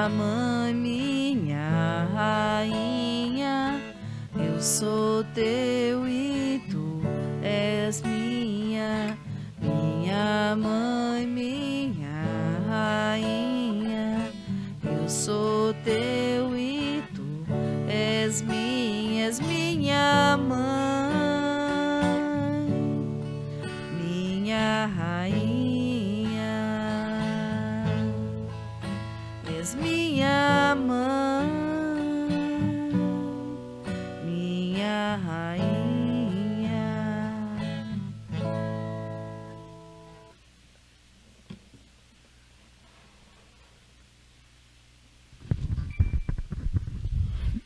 minha mãe, minha rainha, eu sou teu e tu és minha. Minha mãe, minha rainha, eu sou teu e tu és minha mãe, minha rainha, és minha mãe, minha rainha.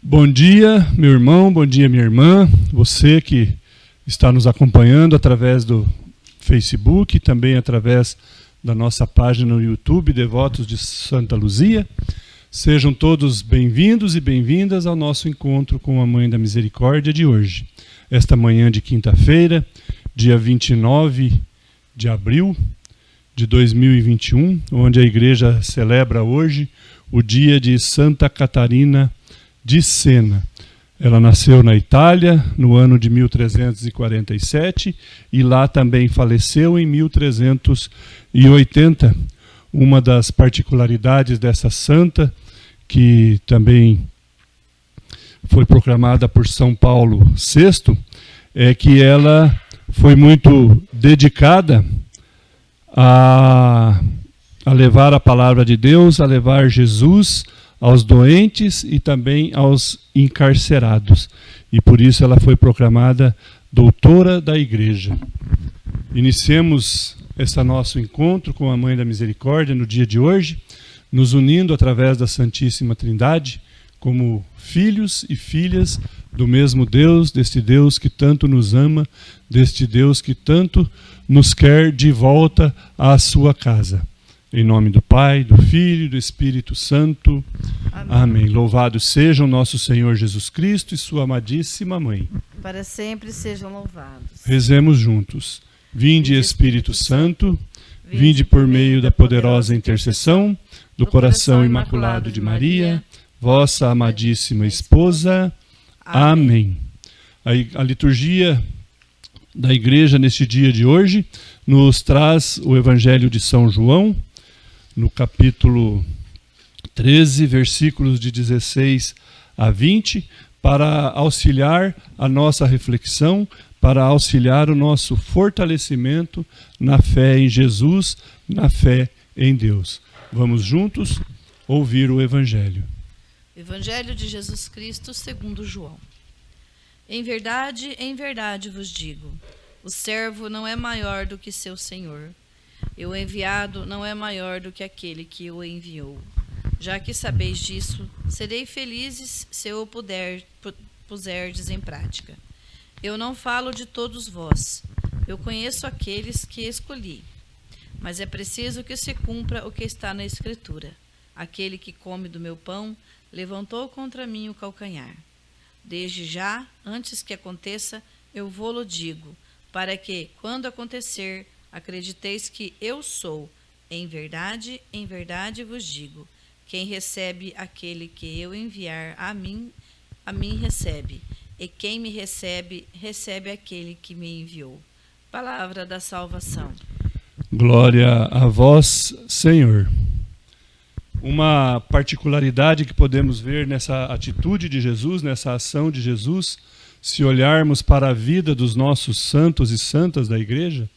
Bom dia, meu irmão, bom dia, minha irmã, você que está nos acompanhando através do Facebook, também através da nossa página no YouTube, Devotos de Santa Luzia. Sejam todos bem-vindos e bem-vindas ao nosso encontro com a Mãe da Misericórdia de hoje. Esta manhã de quinta-feira, dia 29 de abril de 2021, onde a Igreja celebra hoje o dia de Santa Catarina de Sena. Ela nasceu na Itália no ano de 1347 e lá também faleceu em 1380. Uma das particularidades dessa santa, que também foi proclamada por São Paulo VI, é que ela foi muito dedicada a levar a palavra de Deus, a levar Jesus aos doentes e também aos encarcerados. E por isso ela foi proclamada doutora da Igreja. Iniciemos esse nosso encontro com a Mãe da Misericórdia no dia de hoje, nos unindo através da Santíssima Trindade, como filhos e filhas do mesmo Deus, deste Deus que tanto nos ama, deste Deus que tanto nos quer de volta à sua casa. Em nome do Pai, do Filho e do Espírito Santo. Amém. Amém. Louvado seja o nosso Senhor Jesus Cristo e sua amadíssima Mãe. Para sempre sejam louvados. Rezemos juntos. Vinde, Espírito Santo, vinde por meio da poderosa intercessão do coração imaculado de Maria, vossa amadíssima esposa. Amém. A liturgia da Igreja neste dia de hoje nos traz o Evangelho de São João, no capítulo 13, versículos de 16 a 20, para auxiliar a nossa reflexão, para auxiliar o nosso fortalecimento na fé em Jesus, na fé em Deus. Vamos juntos ouvir o Evangelho. Evangelho de Jesus Cristo segundo João. Em verdade vos digo, o servo não é maior do que seu senhor. E o enviado não é maior do que aquele que o enviou. Já que sabeis disso, serei felizes se eu o puserdes em prática. Eu não falo de todos vós. Eu conheço aqueles que escolhi. Mas é preciso que se cumpra o que está na Escritura. Aquele que come do meu pão levantou contra mim o calcanhar. Desde já, antes que aconteça, eu vô-lo digo, para que, quando acontecer, acrediteis que eu sou. Em verdade vos digo, quem recebe aquele que eu enviar a mim recebe, e quem me recebe, recebe aquele que me enviou. Palavra da salvação. Glória a vós, Senhor. Uma particularidade que podemos ver nessa atitude de Jesus, nessa ação de Jesus, se olharmos para a vida dos nossos santos e santas da Igreja,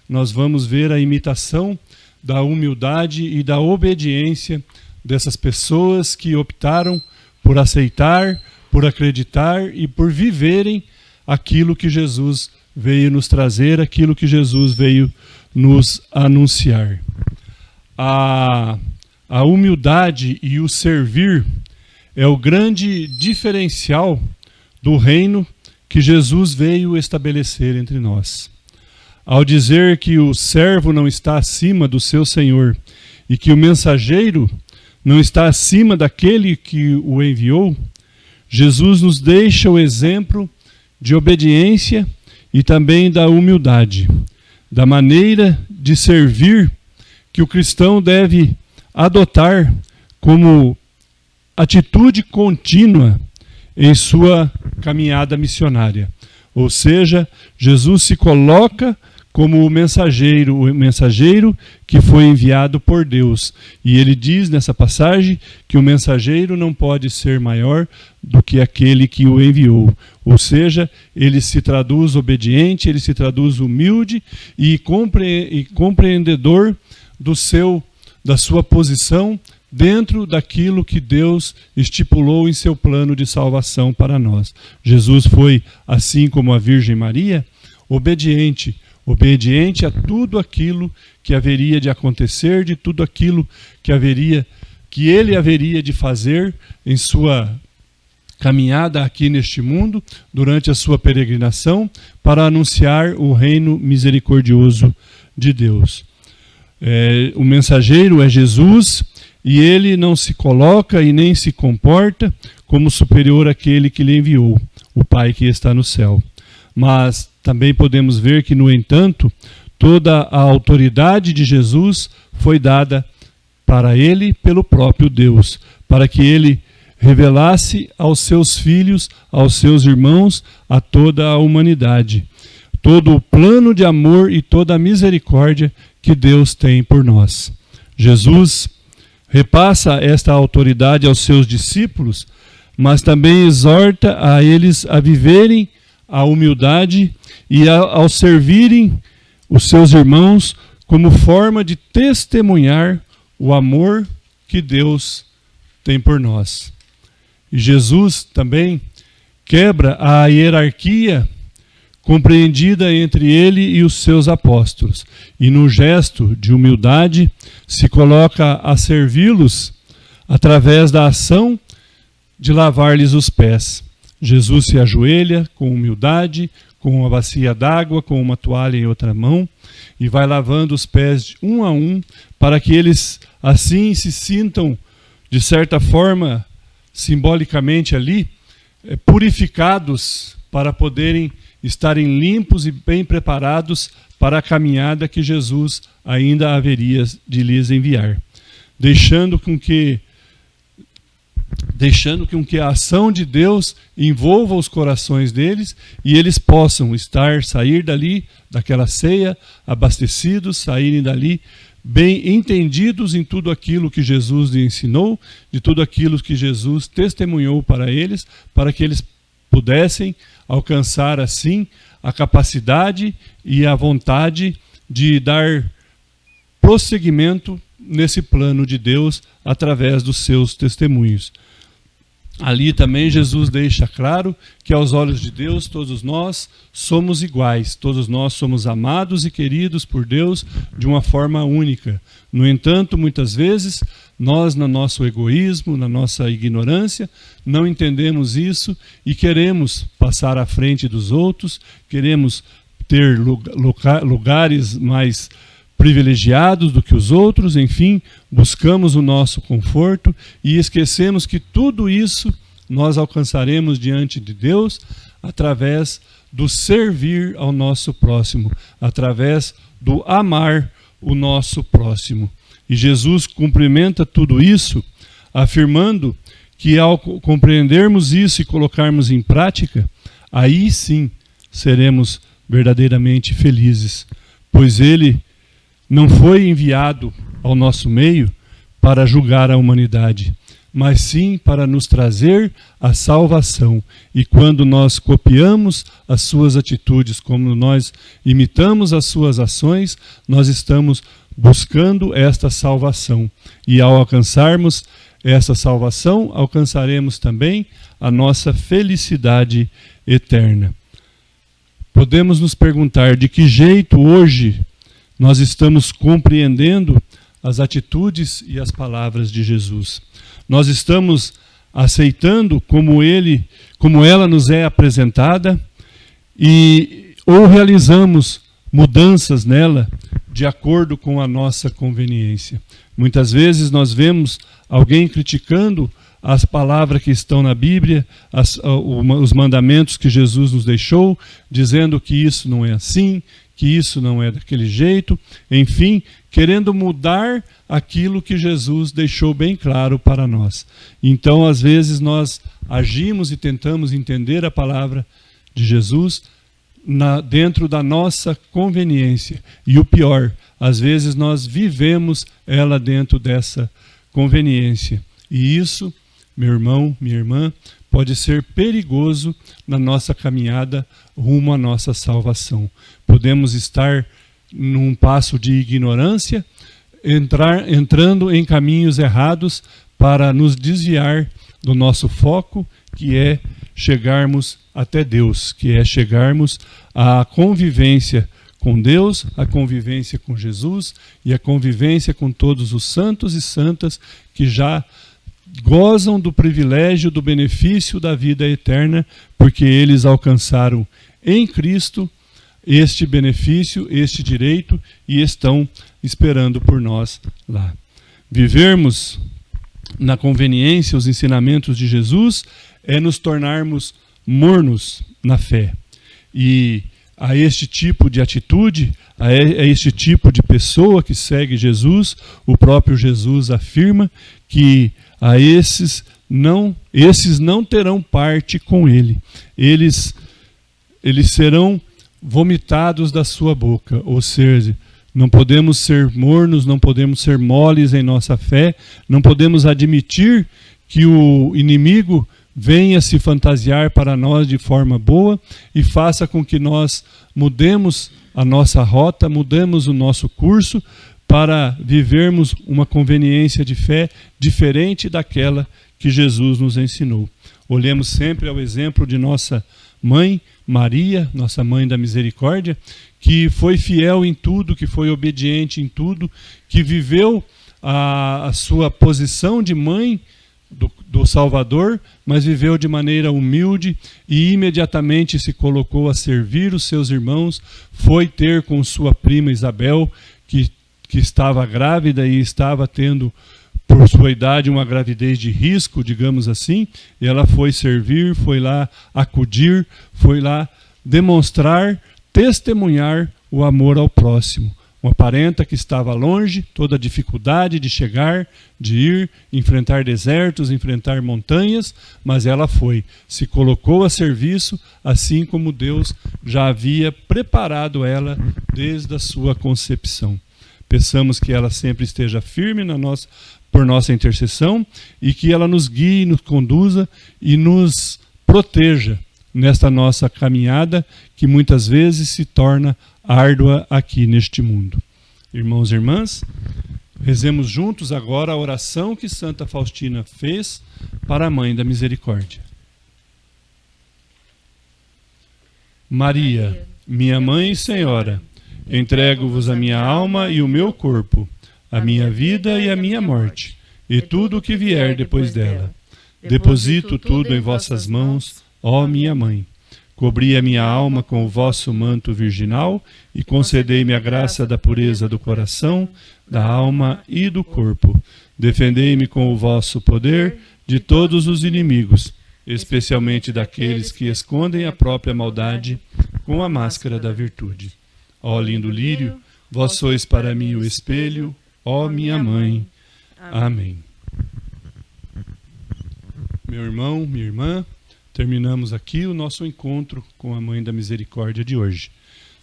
nós vamos ver a imitação da humildade e da obediência dessas pessoas que optaram por aceitar, por acreditar e por viverem aquilo que Jesus veio nos trazer, aquilo que Jesus veio nos anunciar. A humildade e o servir é o grande diferencial do reino que Jesus veio estabelecer entre nós. Ao dizer que o servo não está acima do seu senhor e que o mensageiro não está acima daquele que o enviou, Jesus nos deixa o exemplo de obediência e também da humildade, da maneira de servir que o cristão deve adotar como atitude contínua em sua caminhada missionária. Ou seja, Jesus se coloca como o mensageiro que foi enviado por Deus. E ele diz nessa passagem que o mensageiro não pode ser maior do que aquele que o enviou. Ou seja, ele se traduz obediente, ele se traduz humilde e compreendedor da sua posição dentro daquilo que Deus estipulou em seu plano de salvação para nós. Jesus foi, assim como a Virgem Maria, obediente a tudo aquilo que haveria de acontecer, de tudo aquilo que ele haveria de fazer em sua caminhada aqui neste mundo, durante a sua peregrinação, para anunciar o reino misericordioso de Deus. O mensageiro é Jesus, e ele não se coloca e nem se comporta como superior àquele que lhe enviou, o Pai que está no céu. Mas também podemos ver que, no entanto, toda a autoridade de Jesus foi dada para ele pelo próprio Deus, para que ele revelasse aos seus filhos, aos seus irmãos, a toda a humanidade, todo o plano de amor e toda a misericórdia que Deus tem por nós. Jesus repassa esta autoridade aos seus discípulos, mas também exorta a eles a viverem a humildade e ao servirem os seus irmãos como forma de testemunhar o amor que Deus tem por nós. E Jesus também quebra a hierarquia compreendida entre ele e os seus apóstolos, e no gesto de humildade se coloca a servi-los através da ação de lavar-lhes os pés. Jesus se ajoelha com humildade, com uma bacia d'água, com uma toalha em outra mão, e vai lavando os pés um a um, para que eles assim se sintam, de certa forma, simbolicamente ali, purificados para poderem estarem limpos e bem preparados para a caminhada que Jesus ainda haveria de lhes enviar, deixando com que a ação de Deus envolva os corações deles e eles possam sair dali, daquela ceia, abastecidos, saírem dali bem entendidos em tudo aquilo que Jesus lhe ensinou, de tudo aquilo que Jesus testemunhou para eles, para que eles pudessem alcançar assim a capacidade e a vontade de dar prosseguimento nesse plano de Deus através dos seus testemunhos. Ali também Jesus deixa claro que aos olhos de Deus todos nós somos iguais, todos nós somos amados e queridos por Deus de uma forma única. No entanto, muitas vezes, nós, no nosso egoísmo, na nossa ignorância, não entendemos isso e queremos passar à frente dos outros, queremos ter lugares mais privilegiados do que os outros, enfim, buscamos o nosso conforto e esquecemos que tudo isso nós alcançaremos diante de Deus através do servir ao nosso próximo, através do amar o nosso próximo. E Jesus cumprimenta tudo isso, afirmando que ao compreendermos isso e colocarmos em prática, aí sim seremos verdadeiramente felizes, pois Ele não foi enviado ao nosso meio para julgar a humanidade, mas sim para nos trazer a salvação. E quando nós copiamos as suas atitudes, como nós imitamos as suas ações, nós estamos buscando esta salvação. E ao alcançarmos essa salvação, alcançaremos também a nossa felicidade eterna. Podemos nos perguntar de que jeito hoje nós estamos compreendendo as atitudes e as palavras de Jesus. Nós estamos aceitando como ela nos é apresentada ou realizamos mudanças nela de acordo com a nossa conveniência. Muitas vezes nós vemos alguém criticando as palavras que estão na Bíblia, os mandamentos que Jesus nos deixou, dizendo que isso não é assim, que isso não é daquele jeito, enfim, querendo mudar aquilo que Jesus deixou bem claro para nós. Então, às vezes, nós agimos e tentamos entender a palavra de Jesus dentro da nossa conveniência. E o pior, às vezes nós vivemos ela dentro dessa conveniência. E isso, meu irmão, minha irmã, pode ser perigoso na nossa caminhada rumo à nossa salvação. Podemos estar num passo de ignorância, entrando em caminhos errados para nos desviar do nosso foco, que é chegarmos até Deus, que é chegarmos à convivência com Deus, a convivência com Jesus e a convivência com todos os santos e santas que já gozam do privilégio, do benefício da vida eterna, porque eles alcançaram em Cristo este benefício, este direito, e estão esperando por nós lá. Vivermos na conveniência os ensinamentos de Jesus é nos tornarmos mornos na fé. E a este tipo de atitude, a este tipo de pessoa que segue Jesus, o próprio Jesus afirma que a esses não terão parte com ele. Eles serão vomitados da sua boca, ou seja, não podemos ser mornos, não podemos ser moles em nossa fé, não podemos admitir que o inimigo venha se fantasiar para nós de forma boa e faça com que nós mudemos a nossa rota, mudemos o nosso curso para vivermos uma conveniência de fé diferente daquela que Jesus nos ensinou. Olhemos sempre ao exemplo de nossa mãe, Maria, nossa mãe da misericórdia, que foi fiel em tudo, que foi obediente em tudo, que viveu a sua posição de mãe do Salvador, mas viveu de maneira humilde e imediatamente se colocou a servir os seus irmãos, foi ter com sua prima Isabel, que estava grávida e estava tendo, por sua idade, uma gravidez de risco, digamos assim, e ela foi servir, foi lá acudir, foi lá demonstrar, testemunhar o amor ao próximo. Uma parenta que estava longe, toda a dificuldade de chegar, de ir, enfrentar desertos, enfrentar montanhas, mas ela foi, se colocou a serviço, assim como Deus já havia preparado ela desde a sua concepção. Peçamos que ela sempre esteja firme por nossa intercessão e que ela nos guie, nos conduza e nos proteja nesta nossa caminhada que muitas vezes se torna árdua aqui neste mundo. Irmãos e irmãs, rezemos juntos agora a oração que Santa Faustina fez para a Mãe da Misericórdia. Maria, minha Mãe e Senhora, entrego-vos a minha alma e o meu corpo, a minha vida e a minha morte, e tudo o que vier depois dela. Deposito tudo em vossas mãos, ó minha Mãe. Cobri a minha alma com o vosso manto virginal e concedei-me a graça da pureza do coração, da alma e do corpo. Defendei-me com o vosso poder de todos os inimigos, especialmente daqueles que escondem a própria maldade com a máscara da virtude. Ó lindo lírio, vós sois para mim o espelho, ó minha Mãe. Amém. Meu irmão, minha irmã, terminamos aqui o nosso encontro com a Mãe da Misericórdia de hoje.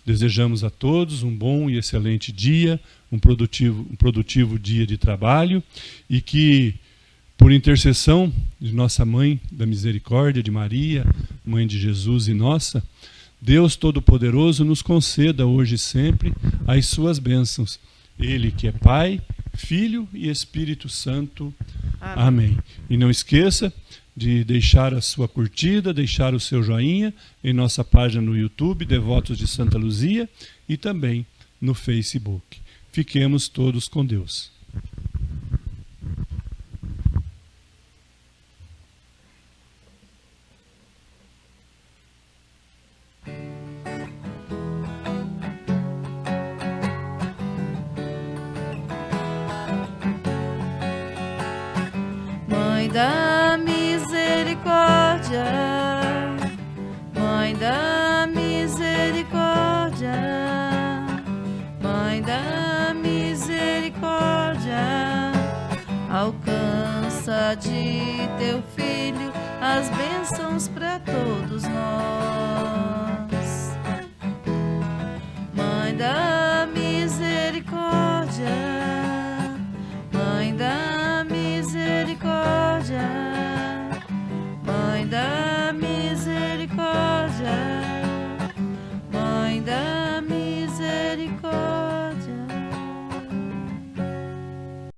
Desejamos a todos um bom e excelente dia, um produtivo dia de trabalho e que, por intercessão de nossa Mãe da Misericórdia, de Maria, Mãe de Jesus e nossa, Deus Todo-Poderoso nos conceda hoje e sempre as suas bênçãos. Ele que é Pai, Filho e Espírito Santo. Amém. E não esqueça de deixar a sua curtida, deixar o seu joinha em nossa página no YouTube, Devotos de Santa Luzia, e também no Facebook. Fiquemos todos com Deus. Mãe da misericórdia, Mãe da misericórdia, Mãe da misericórdia. graça de teu Filho, as bênçãos para todos nós. Mãe da misericórdia, Mãe da misericórdia,